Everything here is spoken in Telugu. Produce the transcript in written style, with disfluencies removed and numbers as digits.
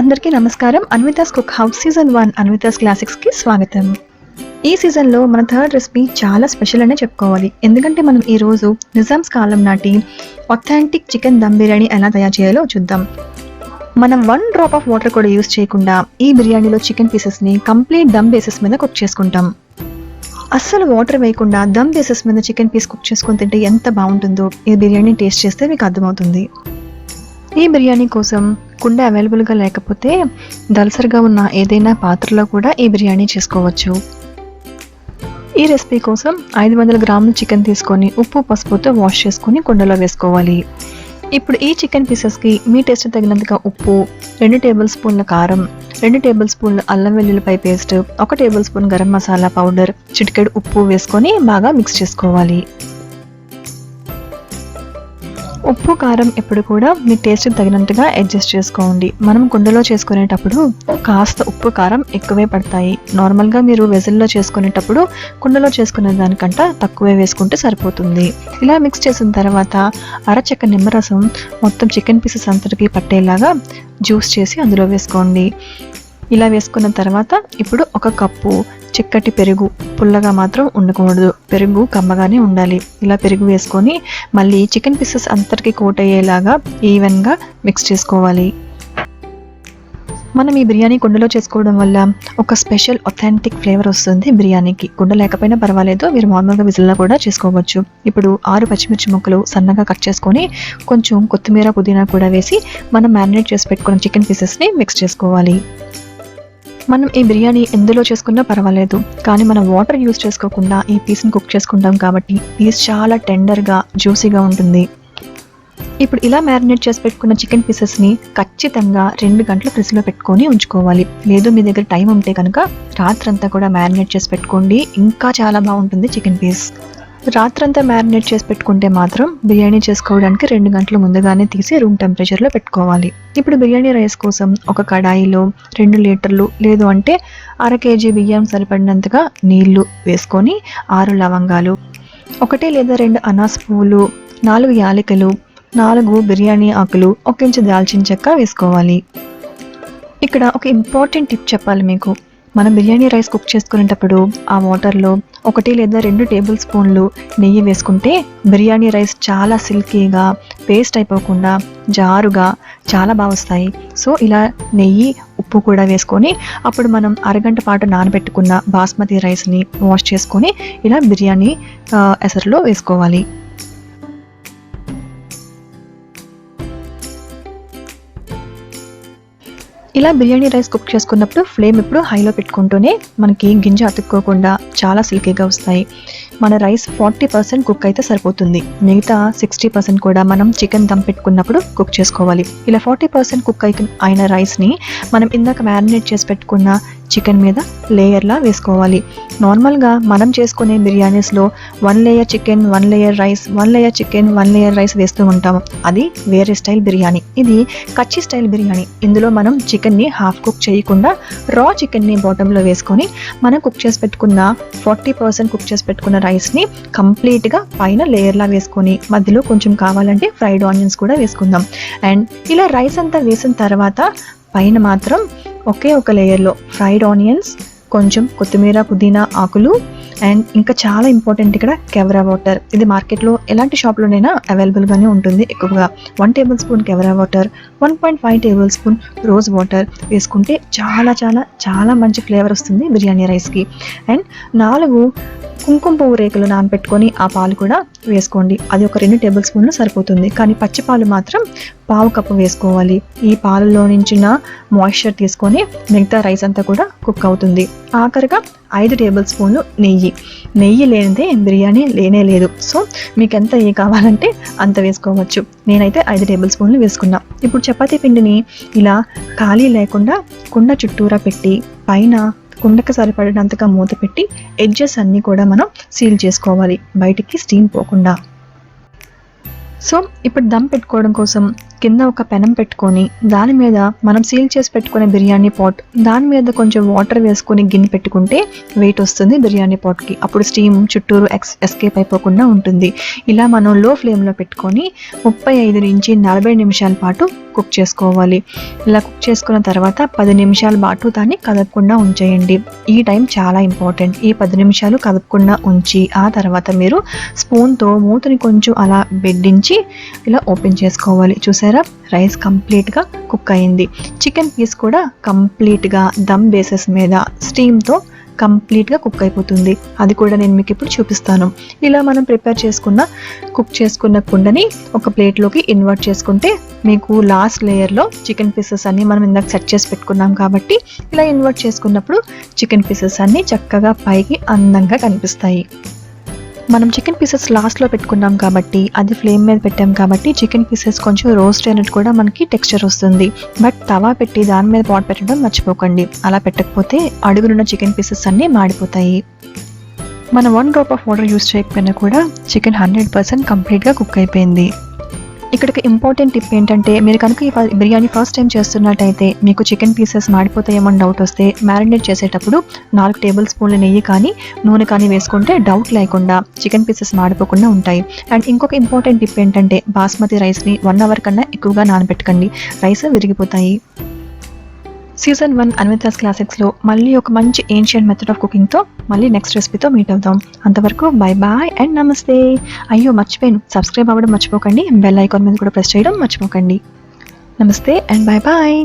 అందరికీ నమస్కారం. Anvita's cook house season 1 Anvita's classics కి స్వాగతం. ఈ సీజన్ లో మన థర్డ్ రెసిపీ చాలా స్పెషల్ అనే చెప్పుకోవాలి. ఎందుకంటే మనం ఈ రోజు నిజామ్స్ కాలం నాటి ఆథెంటిక్ చికెన్ దమ్ బిర్యానీ ఎలా తయారు చేయాలో చూద్దాం. మనం 1 డ్రాప్ ఆఫ్ వాటర్ కూడా యూస్ చేయకుండా ఈ బిర్యానీలో చికెన్ పీసెస్ ని కంప్లీట్ దమ్ బేసిస్ మీద కుక్ చేసుకుంటాం. అస్సలు వాటర్ వేయకుండా దమ్ బేసిస్ మీద చికెన్ పీస్ కుక్ చేసుకుని తింటే ఎంత బాగుంటుందో ఈ బిర్యానీ టేస్ట్ చేస్తే మీకు అర్థమవుతుంది. ఈ బిర్యానీ కోసం కుండ అవైలబుల్గా లేకపోతే దలసరిగా ఉన్న ఏదైనా పాత్రలో కూడా ఈ బిర్యానీ చేసుకోవచ్చు. ఈ రెసిపీ కోసం 500 గ్రాముల చికెన్ తీసుకొని ఉప్పు పసుపుతో వాష్ చేసుకొని కుండలో వేసుకోవాలి. ఇప్పుడు ఈ చికెన్ పీసెస్కి మీ టేస్ట్ తగినంతగా ఉప్పు, 2 టేబుల్ స్పూన్ల కారం, 2 టేబుల్ స్పూన్ల అల్లం వెల్లుల్లిపాయ paste, 1 table spoon garam masala powder, చిటికెడు ఉప్పు వేసుకొని బాగా మిక్స్ చేసుకోవాలి. ఉప్పు కారం ఎప్పుడు కూడా మీ టేస్ట్ తగినంతగా అడ్జస్ట్ చేసుకోండి. మనం కుండలో చేసుకునేటప్పుడు కాస్త ఉప్పు కారం ఎక్కువే పడతాయి. నార్మల్గా మీరు వెజిల్లో చేసుకునేటప్పుడు కుండలో చేసుకునే దానికంటే తక్కువే వేసుకుంటే సరిపోతుంది. ఇలా మిక్స్ చేసిన తర్వాత అరచెక్క నిమ్మరసం మొత్తం చికెన్ పీసెస్ అంతటికి పట్టేలాగా జ్యూస్ చేసి అందులో వేసుకోండి. ఇలా వేసుకున్న తర్వాత ఇప్పుడు 1 కప్పు చిక్కటి పెరుగు, పుల్లగా మాత్రం ఉండకూడదు, పెరుగు కమ్మగానే ఉండాలి. ఇలా పెరుగు వేసుకొని మళ్ళీ చికెన్ పీసెస్ అంతటికి కోట్ అయ్యేలాగా ఈవెన్గా మిక్స్ చేసుకోవాలి. మనం ఈ బిర్యానీ కుండలో చేసుకోవడం వల్ల ఒక స్పెషల్ ఆథెంటిక్ ఫ్లేవర్ వస్తుంది బిర్యానీకి. కుండ లేకపోయినా పర్వాలేదు, మీరు నార్మల్గా విజిల్లో కూడా చేసుకోవచ్చు. ఇప్పుడు 6 పచ్చిమిర్చి ముక్కలు సన్నగా కట్ చేసుకొని కొంచెం కొత్తిమీర పుదీనా కూడా వేసి మనం మ్యారినేట్ చేసి పెట్టుకున్న చికెన్ పీసెస్ని మిక్స్ చేసుకోవాలి. మనం ఈ బిర్యానీ ఎందులో చేసుకున్నా పర్వాలేదు, కానీ మనం వాటర్ యూస్ చేసుకోకుండా ఈ పీస్ని కుక్ చేసుకుంటాం కాబట్టి పీస్ చాలా టెండర్గా జ్యూసీగా ఉంటుంది. ఇప్పుడు ఇలా మ్యారినేట్ చేసి పెట్టుకున్న చికెన్ పీసెస్ని ఖచ్చితంగా 2 గంటలు ఫ్రిడ్జ్లో పెట్టుకొని ఉంచుకోవాలి. లేదు మీ దగ్గర టైం ఉంటే కనుక రాత్రంతా కూడా మ్యారినేట్ చేసి పెట్టుకోండి, ఇంకా చాలా బాగుంటుంది చికెన్ పీస్. రాత్రంతా మ్యారినేట్ చేసి పెట్టుకుంటే మాత్రం బిర్యానీ చేసుకోవడానికి 2 గంటల ముందుగానే తీసి రూమ్ టెంపరేచర్లో పెట్టుకోవాలి. ఇప్పుడు బిర్యానీ రైస్ కోసం ఒక కడాయిలో 2 లీటర్లు లేదు అంటే 1/2 కేజీ బియ్యం సరిపడినంతగా నీళ్లు వేసుకొని 6 లవంగాలు, 1 లేదా 2 అనాస్ పువ్వులు, 4 యాలకులు, 4 బిర్యానీ ఆకులు, 1 ఇంచు దాల్చిన చెక్క వేసుకోవాలి. ఇక్కడ ఒక ఇంపార్టెంట్ టిప్ చెప్పాలి మీకు. మనం బిర్యానీ రైస్ కుక్ చేసుకునేటప్పుడు ఆ వాటర్లో 1 లేదా 2 టేబుల్ స్పూన్లు నెయ్యి వేసుకుంటే బిర్యానీ రైస్ చాలా సిల్కీగా, పేస్ట్ అయిపోకుండా జారుగా చాలా బాగా వస్తాయి. సో ఇలా నెయ్యి, ఉప్పు కూడా వేసుకొని అప్పుడు మనం అరగంట పాటు నానబెట్టుకున్న బాస్మతి రైస్ని వాష్ చేసుకొని ఇలా బిర్యానీ ఎసరులో వేసుకోవాలి. ఇలా బిర్యానీ రైస్ కుక్ చేసుకున్నప్పుడు ఫ్లేమ్ ఇప్పుడు హైలో పెట్టుకుంటూనే మనకి గింజ అతుక్కోకుండా చాలా సిల్కీగా వస్తాయి. మన రైస్ 40% కుక్ అయితే సరిపోతుంది, మిగతా 60% కూడా మనం చికెన్ దమ్ పెట్టుకున్నప్పుడు కుక్ చేసుకోవాలి. ఇలా 40% కుక్ అయిన రైస్ని మనం ఇందాక మ్యారినేట్ చేసి పెట్టుకున్న చికెన్ మీద లేయర్లా వేసుకోవాలి. నార్మల్గా మనం చేసుకునే బిర్యానీస్లో 1 layer chicken, 1 layer rice, 1 layer chicken, 1 layer rice వేస్తూ ఉంటాము. అది వేరే స్టైల్ బిర్యానీ. ఇది కచ్చి స్టైల్ బిర్యానీ. ఇందులో మనం చికెన్ని హాఫ్ కుక్ చేయకుండా రా చికెన్ని బాటంలో వేసుకొని మనం కుక్ చేసి పెట్టుకున్న 40% కుక్ చేసి పెట్టుకున్న రైస్ని కంప్లీట్గా పైన లేయర్లా వేసుకొని మధ్యలో కొంచెం కావాలంటే ఫ్రైడ్ ఆనియన్స్ కూడా వేసుకుందాం. అండ్ ఇలా రైస్ అంతా వేసిన తర్వాత పైన మాత్రం ఒకే ఒక లేయర్లో ఫ్రైడ్ ఆనియన్స్, కొంచెం కొత్తిమీర పుదీనా ఆకులు అండ్ ఇంకా చాలా ఇంపార్టెంట్ ఇక్కడ కెవరా వాటర్. ఇది మార్కెట్లో ఎలాంటి షాప్లోనైనా అవైలబుల్గానే ఉంటుంది. ఎక్కువగా 1 table spoon kewra water, 1.5 table spoon rose water వేసుకుంటే చాలా చాలా చాలా మంచి ఫ్లేవర్ వస్తుంది బిర్యానీ రైస్కి. అండ్ 4 కుంకుమ పువ్వు రేకులు నానబెట్టుకొని ఆ పాలు కూడా వేసుకోండి. అది ఒక 2 టేబుల్ స్పూన్లు సరిపోతుంది, కానీ పచ్చి పాలు మాత్రం 1/2 కప్పు వేసుకోవాలి. ఈ పాలలో నుంచిన మాయిశ్చర్ తీసుకొని మిగతా రైస్ అంతా కూడా కుక్ అవుతుంది. ఆఖరిగా 5 టేబుల్ స్పూన్లు నెయ్యి లేనిదే బిర్యానీ లేనే లేదు. సో మీకు ఎంత కావాలంటే అంత వేసుకోవచ్చు. నేనైతే 5 టేబుల్ స్పూన్లు వేసుకున్నా. ఇప్పుడు చపాతీ పిండిని ఇలా ఖాళీ లేకుండా కుండ చుట్టూరా పెట్టి పైన కుండకు సరిపడినంతగా మూత పెట్టి ఎడ్జెస్ అన్నీ కూడా మనం సీల్ చేసుకోవాలి, బయటికి స్టీమ్ పోకుండా. సో ఇప్పుడు దమ్ పెట్టుకోవడం కోసం కింద ఒక పెనం పెట్టుకొని దాని మీద మనం సీల్ చేసి పెట్టుకునే బిర్యానీ పాట్ దాని మీద కొంచెం వాటర్ వేసుకొని గిన్నె పెట్టుకుంటే వెయిట్ వస్తుంది బిర్యానీ పాట్కి. అప్పుడు స్టీమ్ చుట్టూరు ఎస్కేప్ అయిపోకుండా ఉంటుంది. ఇలా మనం లో ఫ్లేమ్లో పెట్టుకొని 35 నుంచి 40 నిమిషాల పాటు కుక్ చేసుకోవాలి. ఇలా కుక్ చేసుకున్న తర్వాత 10 నిమిషాల పాటు దాన్ని కదపకుండా ఉంచేయండి. ఈ టైం చాలా ఇంపార్టెంట్. ఈ 10 నిమిషాలు కదపకుండా ఉంచి ఆ తర్వాత మీరు స్పూన్తో మూతని కొంచెం అలా బెడ్డించి ఇలా ఓపెన్ చేసుకోవాలి. చూసారా, రైస్ కంప్లీట్గా కుక్ అయింది. చికెన్ పీస్ కూడా కంప్లీట్గా దమ్ బేసెస్ మీద స్టీమ్తో కంప్లీట్గా కుక్ అయిపోతుంది. అది కూడా నేను మీకు ఇప్పుడు చూపిస్తాను. ఇలా మనం ప్రిపేర్ చేసుకున్న కుక్ చేసుకున్న కుండని ఒక ప్లేట్లోకి ఇన్వర్ట్ చేసుకుంటే మీకు లాస్ట్ లేయర్లో చికెన్ పీసెస్ అన్నీ మనం ఇందాక సెట్ చేసి పెట్టుకున్నాం కాబట్టి ఇలా ఇన్వర్ట్ చేసుకున్నప్పుడు చికెన్ పీసెస్ అన్నీ చక్కగా పైకి అందంగా కనిపిస్తాయి. మనం చికెన్ పీసెస్ లాస్ట్లో పెట్టుకున్నాం కాబట్టి అది ఫ్లేమ్ మీద పెట్టాం కాబట్టి చికెన్ పీసెస్ కొంచెం రోస్ట్ అయినట్టు కూడా మనకి టెక్స్చర్ వస్తుంది. బట్ తవా పెట్టి దాని మీద పాట్ పెట్టడం మర్చిపోకండి. అలా పెట్టకపోతే అడుగునున్న చికెన్ పీసెస్ అన్నీ మాడిపోతాయి. మనం 1 డ్రాప్ ఆఫ్ వాటర్ యూస్ చేయకపోయినా కూడా చికెన్ 100% కంప్లీట్గా కుక్ అయిపోయింది. ఇక్కడ ఇంపార్టెంట్ టిప్ ఏంటంటే మీరు కనుక ఈ బిర్యానీ ఫస్ట్ టైం చేస్తున్నట్టయితే మీకు చికెన్ పీసెస్ మాడిపోతాయేమో డౌట్ వస్తే మ్యారినేట్ చేసేటప్పుడు 4 టేబుల్ స్పూన్ల నెయ్యి కానీ నూనె కానీ వేసుకుంటే డౌట్ లేకుండా చికెన్ పీసెస్ మాడిపోకుండా ఉంటాయి. అండ్ ఇంకొక ఇంపార్టెంట్ టిప్ ఏంటంటే బాస్మతి రైస్ని 1 అవర్ కన్నా ఎక్కువగా నానబెట్టకండి, రైస్ విరిగిపోతాయి. సీజన్ 1 అన్వితాస్ క్లాసిక్స్లో మళ్ళీ ఒక మంచి ఏన్షియంట్ మెథడ్ ఆఫ్ కుకింగ్తో మళ్ళీ నెక్స్ట్ రెసిపీతో మీట్ అవుదాం. అంతవరకు బై బాయ్ అండ్ నమస్తే. అయ్యో మర్చిపోయాను, సబ్స్క్రైబ్ అవ్వడం మర్చిపోకండి, బెల్ ఐకాన్ మీద కూడా ప్రెస్ చేయడం మర్చిపోకండి. నమస్తే అండ్ బై బాయ్.